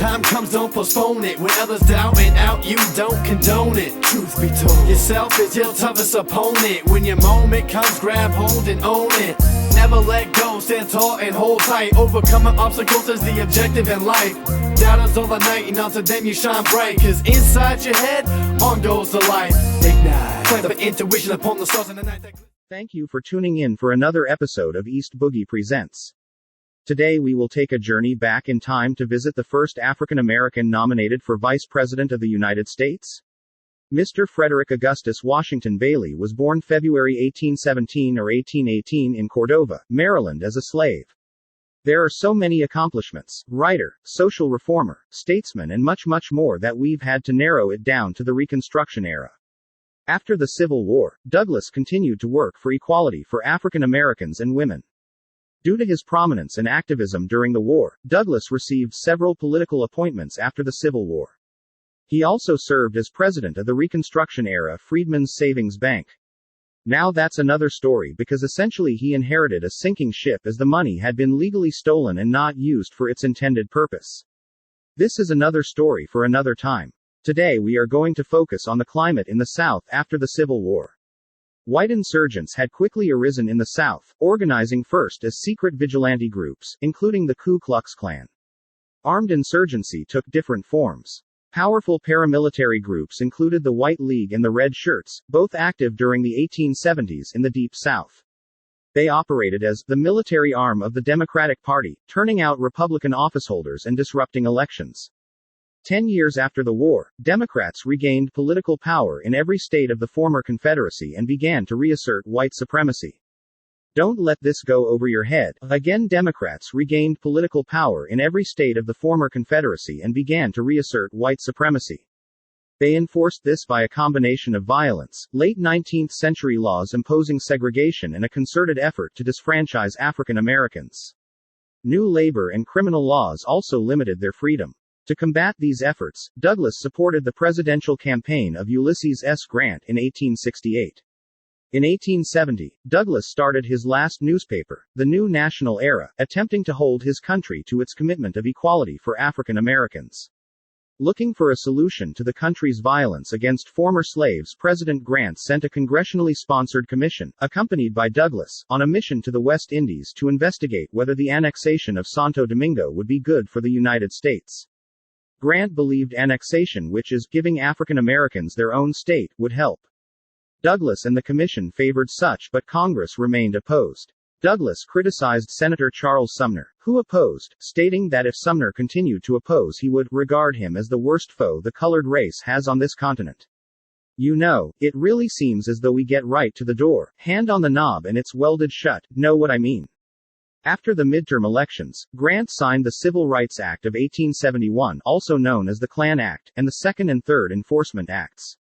time comes, don't postpone it. When others doubt and out, you don't condone it. Truth be told, yourself is your toughest opponent. When your moment comes, grab hold and own it. Never let go, stand tall and hold tight. Overcoming obstacles is the objective in life. Doubters all the night, and onto them you shine bright. Cause inside your head, on goes the light. Ignite, play the intuition upon the stars in the night. Thank you for tuning in for another episode of East Boogie Presents. Today we will take a journey back in time to visit the first African American nominated for Vice President of the United States. Mr. Frederick Augustus Washington Bailey was born February 1817 or 1818 in Cordova, Maryland as a slave. There are so many accomplishments: writer, social reformer, statesman, and much more that we've had to narrow it down to the Reconstruction era. After the Civil War, Douglas continued to work for equality for African Americans and women. Due to his prominence and activism during the war, Douglas received several political appointments after the Civil War. He also served as president of the Reconstruction-era Freedmen's Savings Bank. Now that's another story, because essentially he inherited a sinking ship as the money had been legally stolen and not used for its intended purpose. This is another story for another time. Today we are going to focus on the climate in the South after the Civil War. White insurgents had quickly arisen in the South, organizing first as secret vigilante groups, including the Ku Klux Klan. Armed insurgency took different forms. Powerful paramilitary groups included the White League and the Red Shirts, both active during the 1870s in the Deep South. They operated as the military arm of the Democratic Party, turning out Republican officeholders and disrupting elections. 10 years after the war, Democrats regained political power in every state of the former Confederacy and began to reassert white supremacy. Don't let this go over your head. Again, Democrats regained political power in every state of the former Confederacy and began to reassert white supremacy. They enforced this by a combination of violence, late 19th century laws imposing segregation, and a concerted effort to disfranchise African Americans. New labor and criminal laws also limited their freedom. To combat these efforts, Douglas supported the presidential campaign of Ulysses S. Grant in 1868. In 1870, Douglas started his last newspaper, the New National Era, attempting to hold his country to its commitment of equality for African Americans. Looking for a solution to the country's violence against former slaves, President Grant sent a congressionally sponsored commission, accompanied by Douglas, on a mission to the West Indies to investigate whether the annexation of Santo Domingo would be good for the United States. Grant believed annexation, which is giving African Americans their own state, would help. Douglas and the commission favored such, but Congress remained opposed. Douglas criticized Senator Charles Sumner, who opposed, stating that if Sumner continued to oppose, he would regard him as the worst foe the colored race has on this continent. You know, it really seems as though we get right to the door, hand on the knob, and it's welded shut. Know what I mean? After the midterm elections, Grant signed the Civil Rights Act of 1871, also known as the Klan Act, and the Second and Third Enforcement Acts.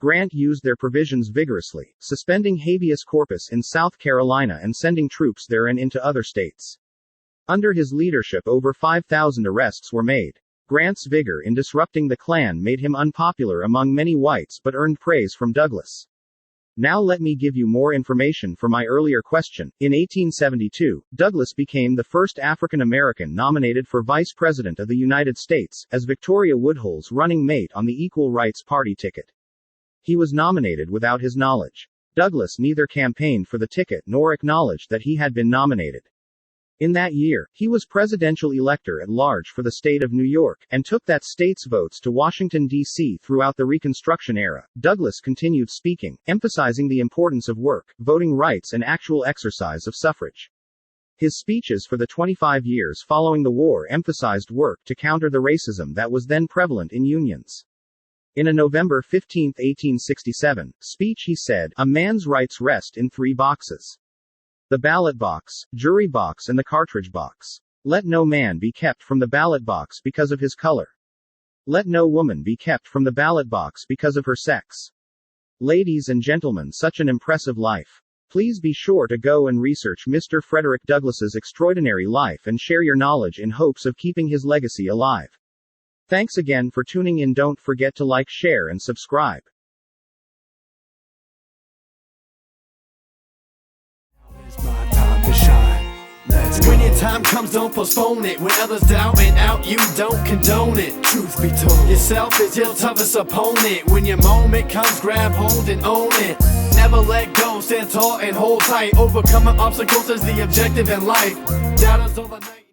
Grant used their provisions vigorously, suspending habeas corpus in South Carolina and sending troops there and into other states. Under his leadership, over 5,000 arrests were made. Grant's vigor in disrupting the Klan made him unpopular among many whites but earned praise from Douglas. Now let me give you more information for my earlier question. In 1872, Douglas became the first African American nominated for Vice President of the United States, as Victoria Woodhull's running mate on the Equal Rights Party ticket. He was nominated without his knowledge. Douglas neither campaigned for the ticket nor acknowledged that he had been nominated. In that year, he was presidential elector at large for the state of New York, and took that state's votes to Washington, D.C. Throughout the Reconstruction era, Douglas continued speaking, emphasizing the importance of work, voting rights, and actual exercise of suffrage. His speeches for the 25 years following the war emphasized work to counter the racism that was then prevalent in unions. In a November 15, 1867, speech he said, "A man's rights rest in 3 boxes. The ballot box, jury box, and the cartridge box. Let no man be kept from the ballot box because of his color. Let no woman be kept from the ballot box because of her sex." Ladies and gentlemen, such an impressive life. Please be sure to go and research Mr. Frederick Douglass's extraordinary life and share your knowledge in hopes of keeping his legacy alive. Thanks again for tuning in. Don't forget to like, share, and subscribe. It's my time to shine. Let's When your time comes, don't postpone it. When others down and out, you don't condone it. Truth be told, yourself is your toughest opponent. When your moment comes, grab hold and own it. Never let go, stand tall and hold tight. Overcoming obstacles is the objective in life. Doubters overnight.